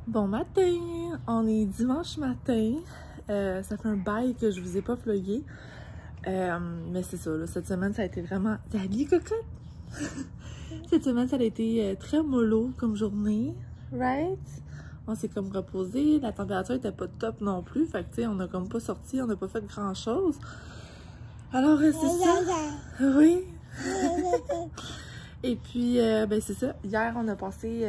Bon matin! On est dimanche matin. Ça fait un bail que je vous ai pas vlogué. Mais c'est ça, là, cette semaine, ça a été vraiment... Salut, cocotte! Cette semaine, ça a été très mollo comme journée. Right? On s'est comme reposé. La température était pas top non plus. Fait que, tu sais, on a comme pas sorti, on n'a pas fait grand-chose. Alors, c'est ça. Oui! Et puis, ben c'est ça. Hier, on a passé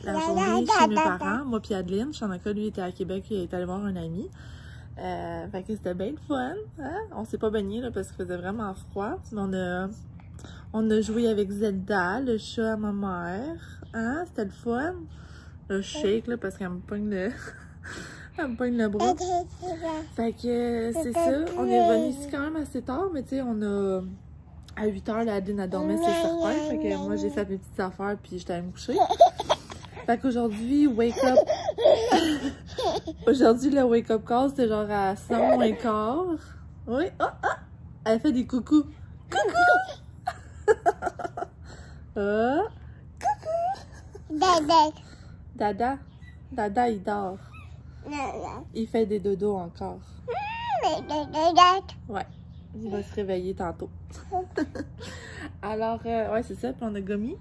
la journée chez mes parents, moi puis Adeline. Shanaka, lui, était à Québec, il est allé voir un ami. Fait que c'était bien le fun. Hein? On s'est pas baigné là, parce qu'il faisait vraiment froid. Mais on a joué avec Zelda, le chat à ma mère. Hein? C'était le fun. Le shake, là, parce qu'elle me pogne le... elle me pogne le bras. Fait que c'est ça. On est revenu ici quand même assez tard, mais tu sais, on a... À 8h, la Adeline a dormi, c'est certain. Fait que moi, j'ai fait mes petites affaires, puis j'étais allée me coucher. Fait qu'aujourd'hui, wake up... Aujourd'hui, le wake-up call, c'était genre à 100 moins quart. Oui, oh, oh! Elle fait des coucous. Coucou! Oh! Coucou! Dada. Dada? Dada, il dort. Il fait des dodos encore. Ouais. Il va se réveiller tantôt. Alors, ouais, c'est ça. Puis on a gommi.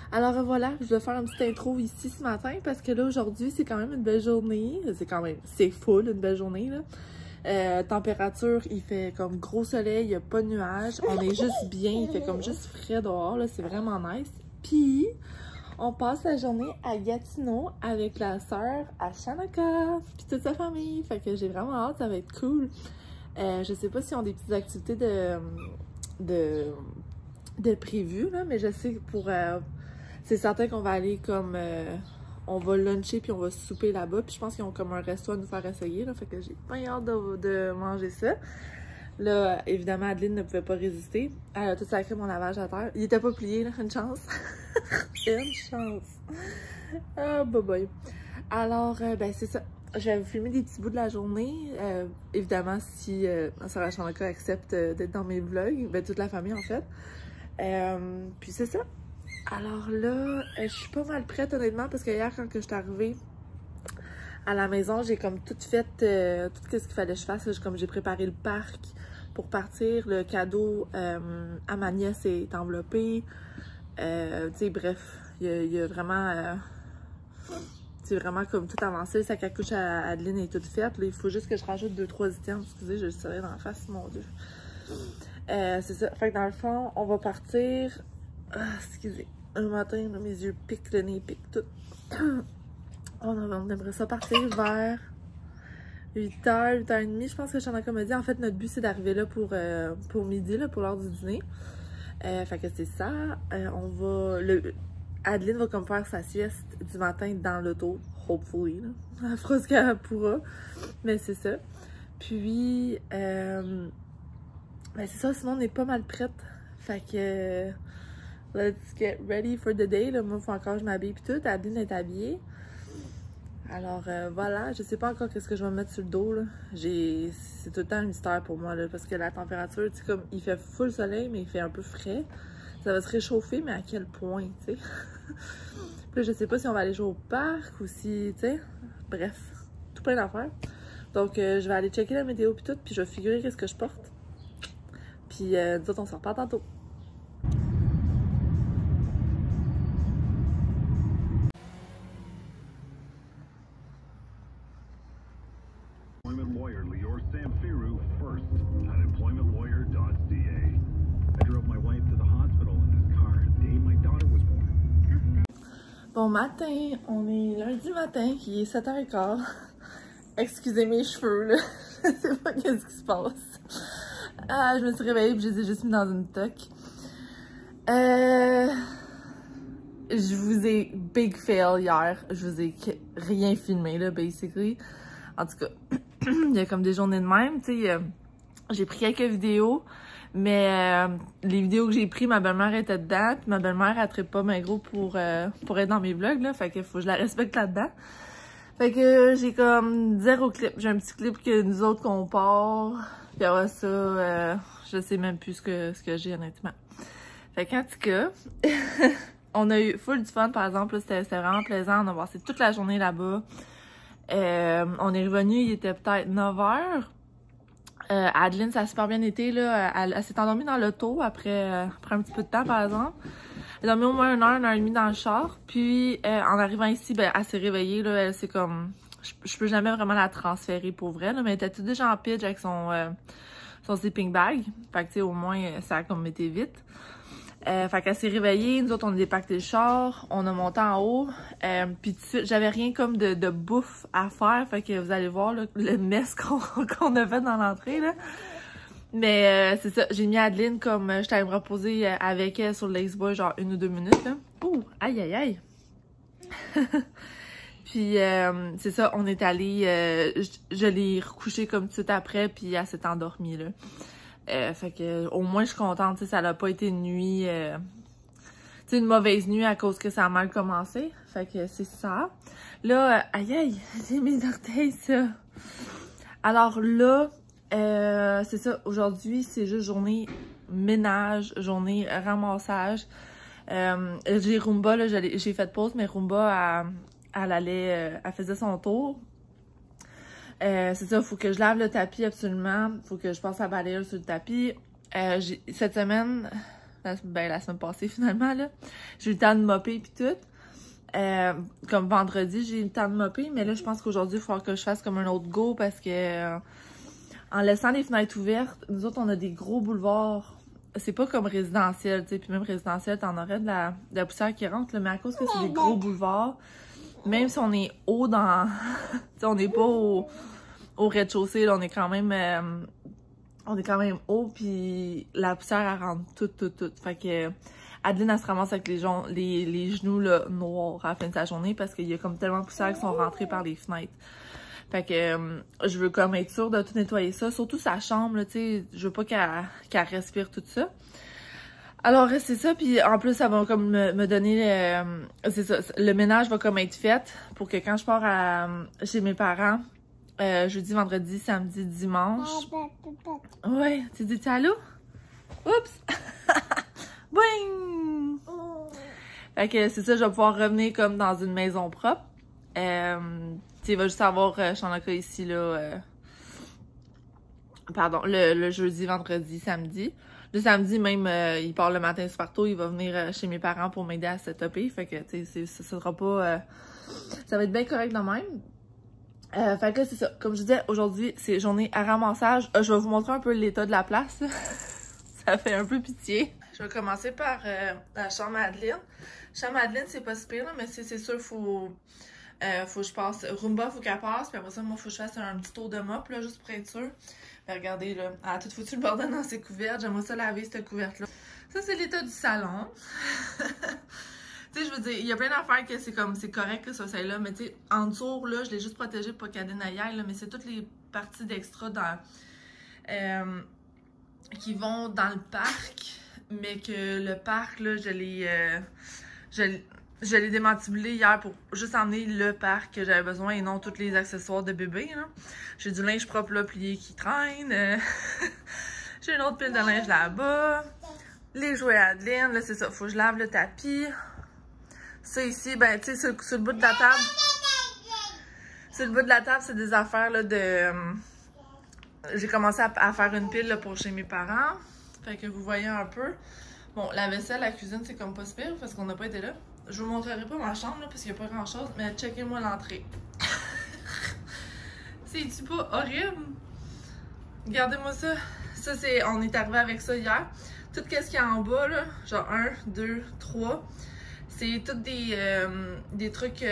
Alors voilà, je vais faire une petite intro ici ce matin parce que là, aujourd'hui, c'est quand même une belle journée. C'est full, une belle journée, là. Température, il fait comme gros soleil, il n'y a pas de nuages. On est juste bien, il fait comme juste frais dehors, là. C'est vraiment nice. Puis, on passe la journée à Gatineau avec la sœur à Shanaka, puis toute sa famille. Fait que j'ai vraiment hâte, ça va être cool. Je sais pas si on a des petites activités de prévues, là, mais je sais que pour... c'est certain qu'on va aller comme... on va luncher puis on va souper là-bas. Puis je pense qu'ils ont comme un resto à nous faire essayer, là. Fait que j'ai pas hâte de manger ça. Là, évidemment, Adeline ne pouvait pas résister. Elle a tout sacré mon lavage à terre. Il était pas plié, là. Une chance. Une chance. Ah, bye bye. Alors, ben c'est ça. Je vais vous filmer des petits bouts de la journée. Évidemment, si ma soeur Shanaka accepte d'être dans mes vlogs. Ben, toute la famille, en fait. Puis c'est ça. Alors là, je suis pas mal prête, honnêtement, parce que hier, quand je suis arrivée à la maison, j'ai comme tout fait, tout ce qu'il fallait que je fasse. Comme j'ai préparé le parc pour partir. Le cadeau à ma nièce est enveloppé. Tu sais, bref, il y a vraiment... c'est vraiment comme tout avancé. Le sac à couche à Adeline est tout fait. Là, il faut juste que je rajoute 2-3 items. Excusez, je le serai dans la face, mon Dieu. C'est ça. Fait que dans le fond, on va partir... Ah, excusez. Un matin, là, mes yeux piquent, le nez pique tout. On aimerait ça partir vers 8h, 8h30. Je pense que Shanaka m'a dit. En fait, notre but, c'est d'arriver là pour midi, là, pour l'heure du dîner. Fait que c'est ça. Adeline va comme faire sa sieste du matin dans l'auto. Hopefully, là. Elle fera ce qu'elle pourra. Mais c'est ça. Puis, ben c'est ça. Sinon, on est pas mal prête. Fait que... let's get ready for the day. Là, moi, il faut encore que je m'habille pis tout. Adeline est habillée. Alors, voilà. Je sais pas encore qu'est-ce que je vais mettre sur le dos, là. C'est tout le temps un mystère pour moi, là. Parce que la température, tu sais, comme, il fait full soleil, mais il fait un peu frais. Ça va se réchauffer, mais à quel point, tu sais. Puis là, je sais pas si on va aller jouer au parc ou si, tu sais. Bref, tout plein d'affaires. Donc, je vais aller checker la météo pis tout. Puis je vais figurer qu'est-ce que je porte. Puis, nous autres, on se reparle tantôt. Lawyer Lior Samfiru first at employmentlawyer.ca. I drove my wife to the hospital in this car the day my daughter was born. Bon matin, on est lundi matin, il est 7h15. Excusez mes cheveux, là. Je sais pas qu'est-ce qui se passe. Je me suis réveillée et je les ai juste mis dans une toque. Je vous ai big fail hier. Je vous ai rien filmé, là, basically. En tout cas, il y a comme des journées de même, tu sais. J'ai pris quelques vidéos, mais les vidéos que j'ai prises, ma belle-mère était dedans, puis ma belle-mère, elle trippe pas bien gros pour être dans mes vlogs, là. Fait que faut que je la respecte là-dedans. Fait que j'ai comme 0 clip. J'ai un petit clip que nous autres qu'on part. Puis après ça, je sais même plus ce que j'ai honnêtement. Fait qu'en tout cas, On a eu full du fun, par exemple. C'était vraiment plaisant. On a passé toute la journée là-bas. On est revenu, il était peut-être 9h. Adeline, ça a super bien été, là. Elle s'est endormie dans l'auto après un petit peu de temps, par exemple. Elle a dormi au moins 1 heure et demie dans le char. Puis, en arrivant ici, ben, elle s'est réveillée, là. Elle, c'est comme... Je peux jamais vraiment la transférer pour vrai, là. Mais elle était toute déjà en pitch avec son sleeping bag. Fait que, tu sais, au moins, ça a comme été vite. Fait qu'elle s'est réveillée, nous autres on a dépaqueté le char, on a monté en haut, puis tout de suite, j'avais rien comme de bouffe à faire, fait que vous allez voir là, le mess qu'on a fait dans l'entrée là. Mais c'est ça, j'ai mis Adeline comme j'étais allée me reposer avec elle sur le lazy-boy genre 1 ou 2 minutes là. Ouh, aïe aïe aïe! Puis c'est ça, on est allé, je l'ai recouchée comme tout de suite après, puis elle s'est endormie là. Fait que au moins je suis contente, tu sais, ça n'a pas été une nuit, tu sais, une mauvaise nuit à cause que ça a mal commencé. Fait que c'est ça. Là, aïe aïe, j'ai mes orteils ça. Alors là, c'est ça, aujourd'hui c'est juste journée ménage, journée ramassage. J'ai Roomba, là, j'ai fait pause, mais Roomba, elle faisait son tour. C'est ça, faut que je lave le tapis absolument. Faut que je passe la balayeuse sur le tapis. Cette semaine, la semaine passée finalement, là, j'ai eu le temps de mopper pis tout. Comme vendredi, j'ai eu le temps de mopper, mais là, je pense qu'aujourd'hui, il va falloir que je fasse comme un autre go parce que en laissant les fenêtres ouvertes, nous autres, on a des gros boulevards. C'est pas comme résidentiel, tu sais, puis même résidentiel, t'en aurais de la poussière qui rentre, là, mais à cause que c'est des gros boulevards, même si on est haut dans... tu sais, on n'est pas au rez-de-chaussée, là, on est quand même haut, puis la poussière, elle rentre toute. Fait que Adeline, elle se ramasse avec les genoux là, noirs à la fin de sa journée parce qu'il y a comme tellement de poussière qui sont rentrées par les fenêtres. Fait que je veux comme être sûre de tout nettoyer ça, surtout sa chambre, tu sais, je veux pas qu'elle respire tout ça. Alors c'est ça, puis en plus ça va comme me donner, c'est ça, le ménage va comme être fait pour que quand je pars chez mes parents, jeudi, vendredi, samedi, dimanche. Ouais, tu dis allô? Oups! Boing! Fait que c'est ça, je vais pouvoir revenir comme dans une maison propre. Tu sais, il va juste avoir Chanaka ici, là. Pardon, le jeudi, vendredi, samedi. Le samedi, même, il part le matin super tôt, il va venir chez mes parents pour m'aider à setuper. Fait que, tu sais, ça sera pas... ça va être bien correct de même. Fait que là, c'est ça. Comme je disais, aujourd'hui, c'est journée à ramassage. Je vais vous montrer un peu l'état de la place. Ça fait un peu pitié. Je vais commencer par la chambre à Adeline. Chambre à Adeline, c'est pas si pire, là, mais c'est sûr, faut que je passe. Roomba, faut qu'elle passe. Puis après ça, moi, faut que je fasse un petit tour de mop, là, juste pour être sûr. Mais regardez, là, elle a tout foutu le bordel dans ses couvertes. J'aimerais ça laver cette couverte-là. Ça, c'est l'état du salon. Tu sais, je veux dire, il y a plein d'affaires que c'est correct que ça, celle-là, mais tu sais, en dessous, là, je l'ai juste protégé pour pas qu'Adeline aille, là, mais c'est toutes les parties d'extra dans... qui vont dans le parc, mais que le parc, là, je l'ai démantibulé hier pour juste emmener le parc que j'avais besoin et non tous les accessoires de bébé, là. J'ai du linge propre, là, plié qui traîne. J'ai une autre pile de linge là-bas. Les jouets à Adeline, là, c'est ça, faut que je lave le tapis. Ça ici, ben, tu sais, sur le bout de la table. Sur le bout de la table, c'est des affaires, là, de... j'ai commencé à faire une pile, là, pour chez mes parents. Fait que vous voyez un peu. Bon, la vaisselle, la cuisine, c'est comme pas si pire parce qu'on n'a pas été là. Je vous montrerai pas ma chambre, là, parce qu'il n'y a pas grand-chose, mais checkez-moi l'entrée. C'est-tu pas horrible? Regardez-moi ça. Ça, c'est... On est arrivé avec ça hier. Tout ce qu'il y a en bas, là, genre 1, 2, 3... C'est tous des trucs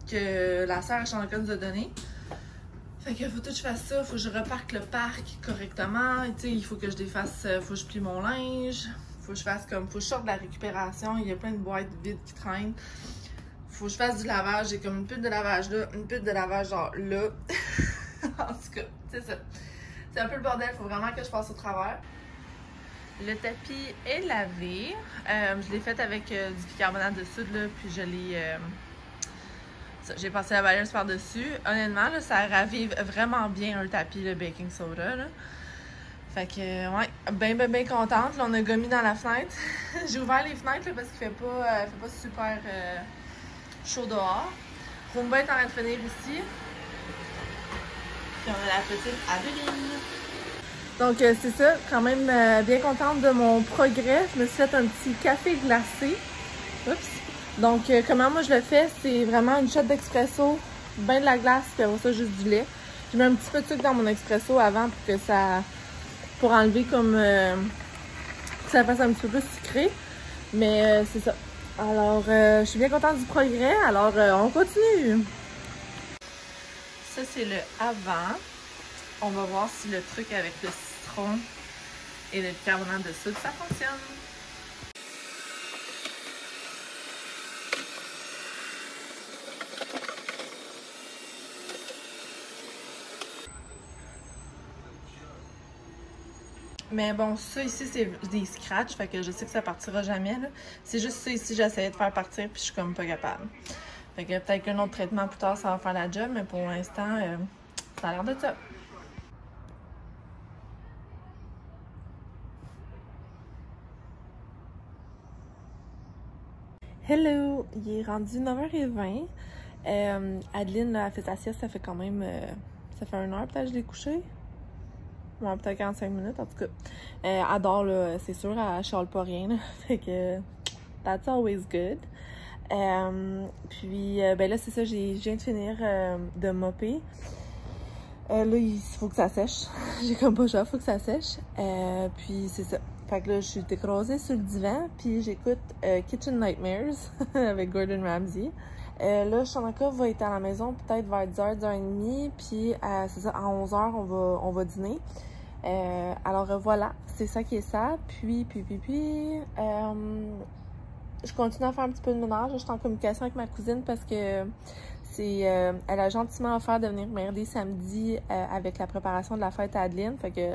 que la sœur à Chanaka nous a donné. Fait que faut tout que je fasse ça, faut que je reparque le parc correctement. Tu sais, il faut que je défasse, faut que je plie mon linge. Faut que je fasse comme, faut que je sorte de la récupération. Il y a plein de boîtes vides qui traînent. Faut que je fasse du lavage. J'ai comme une pile de lavage là, une pile de lavage genre là. En tout cas, c'est ça. C'est un peu le bordel, faut vraiment que je passe au travers. Le tapis est lavé. Je l'ai fait avec du bicarbonate de soude, là, puis je l'ai... j'ai passé la balayeuse par-dessus. Honnêtement, là, ça ravive vraiment bien un tapis, le baking soda. Là. Fait que, ouais, bien contente. Là, on a gommi dans la fenêtre. J'ai ouvert les fenêtres là, parce qu'il fait pas super chaud dehors. Roomba est en train de finir ici. Puis on a la petite Aveline. Donc, c'est ça, quand même bien contente de mon progrès. Je me suis fait un petit café glacé. Oups! Donc, comment moi je le fais, c'est vraiment une shot d'expresso, ben de la glace, puis après ça, juste du lait. Je mets un petit peu de sucre dans mon expresso avant pour que ça... pour enlever comme... que ça fasse un petit peu plus sucré. Mais c'est ça. Alors, je suis bien contente du progrès. Alors, on continue. Ça, c'est le avant. On va voir si le truc avec le citron et le bicarbonate de soude, ça fonctionne. Mais bon, ça ici, c'est des scratchs, fait que je sais que ça partira jamais. C'est juste ça ici, j'essayais de faire partir, puis je suis comme pas capable. Fait que peut-être qu'un autre traitement plus tard, ça va faire la job, mais pour l'instant, ça a l'air de ça. Hello! Il est rendu 9h20. Adeline là, a fait sa sieste, ça fait quand même... ça fait 1 heure peut-être que je l'ai couchée. Ouais, peut-être 45 minutes, en tout cas. Elle adore, là, c'est sûr, elle chiale pas rien, là. Fait que, that's always good. Puis, ben là, c'est ça, je viens de finir de mopper. Là, il faut que ça sèche. J'ai comme pas chaud, faut que ça sèche. Puis, c'est ça. Fait que là, je suis écrasée sur le divan, puis j'écoute Kitchen Nightmares avec Gordon Ramsay. Là, Shanaka va être à la maison peut-être vers 10h, 10h30, puis c'est ça, à 11h, on va dîner. Alors voilà, c'est ça qui est ça. Puis, je continue à faire un petit peu de ménage. Je suis en communication avec ma cousine parce que elle a gentiment offert de venir m'aider samedi avec la préparation de la fête à Adeline. Fait que,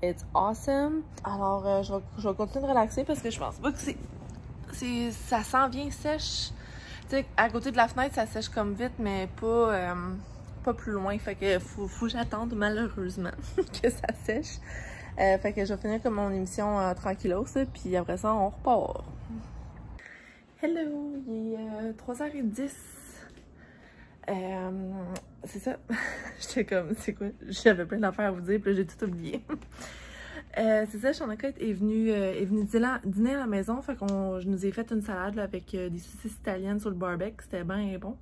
it's awesome. Alors, je vais continuer de relaxer parce que je pense pas que ça sent bien sèche. Tu sais, à côté de la fenêtre, ça sèche comme vite, mais pas plus loin. Fait que faut que j'attende, malheureusement, que ça sèche. Fait que je vais finir comme mon émission tranquillos, puis après ça, on repart. Hello! Il est 3h10. C'est ça. J'étais comme, c'est quoi? J'avais plein d'affaires à vous dire, puis là, j'ai tout oublié. C'est ça, Shanaka est venue dîner à la maison, fait je nous ai fait une salade là, avec des saucisses italiennes sur le barbecue, c'était bien bon.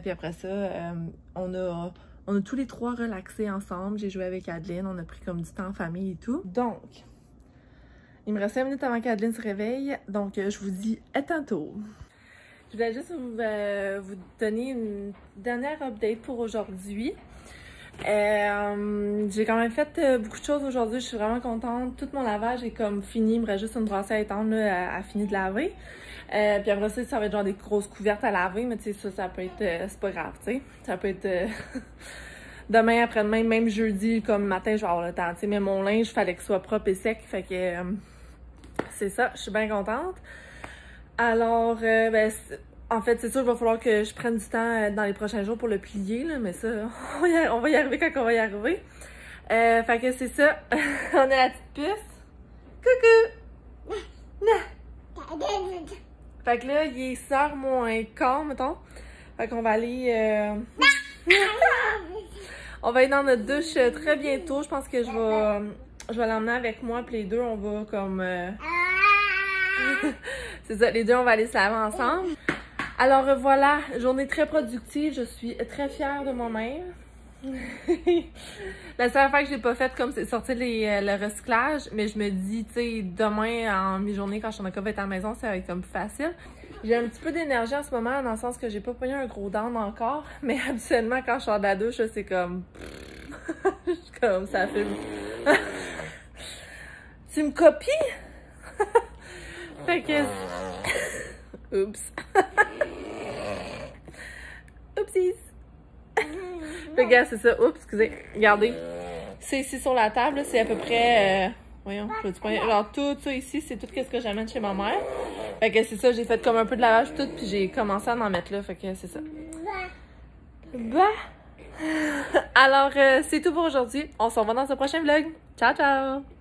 Puis après ça, on a tous les trois relaxé ensemble, j'ai joué avec Adeline, on a pris comme du temps en famille et tout. Donc, il me reste 5 minutes avant qu'Adeline se réveille, donc je vous dis à tantôt. Je voulais juste vous donner une dernière update pour aujourd'hui. J'ai quand même fait beaucoup de choses aujourd'hui, je suis vraiment contente. Tout mon lavage est comme fini, il me reste juste une brosse à étendre là, à fini de laver. Puis après ça va être genre des grosses couvertes à laver, mais tu sais, ça peut être, c'est pas grave, tu sais. Ça peut être demain, après-demain, même jeudi, comme matin, je vais avoir le temps, tu sais. Mais mon linge, il fallait qu'il soit propre et sec, fait que c'est ça, je suis bien contente. Alors, ben, en fait, c'est sûr qu'il va falloir que je prenne du temps dans les prochains jours pour le plier, là, mais ça, on va y arriver quand on va y arriver. Fait que c'est ça. On a la petite puce. Coucou! Fait que là, il est 6h moins quart, mettons. Fait qu'on va aller... on va aller dans notre douche très bientôt. Je pense que je vais l'emmener avec moi, puis les deux, on va comme... c'est ça, les deux, on va aller se laver ensemble. Alors voilà, journée très productive, je suis très fière de moi-même. La seule affaire que j'ai pas faite, comme c'est sortir le recyclage, mais je me dis, tu sais, demain en mi-journée, quand Shanaka va être à la maison, ça va être comme plus facile. J'ai un petit peu d'énergie en ce moment, dans le sens que j'ai pas pogné un gros down encore, mais habituellement, quand je sors de la douche, c'est comme... comme ça fait... Tu me copies? Fait que... Oups. Oupsies. Fait que, c'est ça. Oups, excusez. Regardez. C'est ici sur la table, c'est à peu près... voyons, je vais du alors, tout ça ici, c'est tout ce que j'amène chez ma mère. Fait que c'est ça, j'ai fait comme un peu de lavage tout, puis j'ai commencé à en mettre là. Fait que c'est ça. Bah! Alors, c'est tout pour aujourd'hui. On se revoit dans un prochain vlog. Ciao, ciao!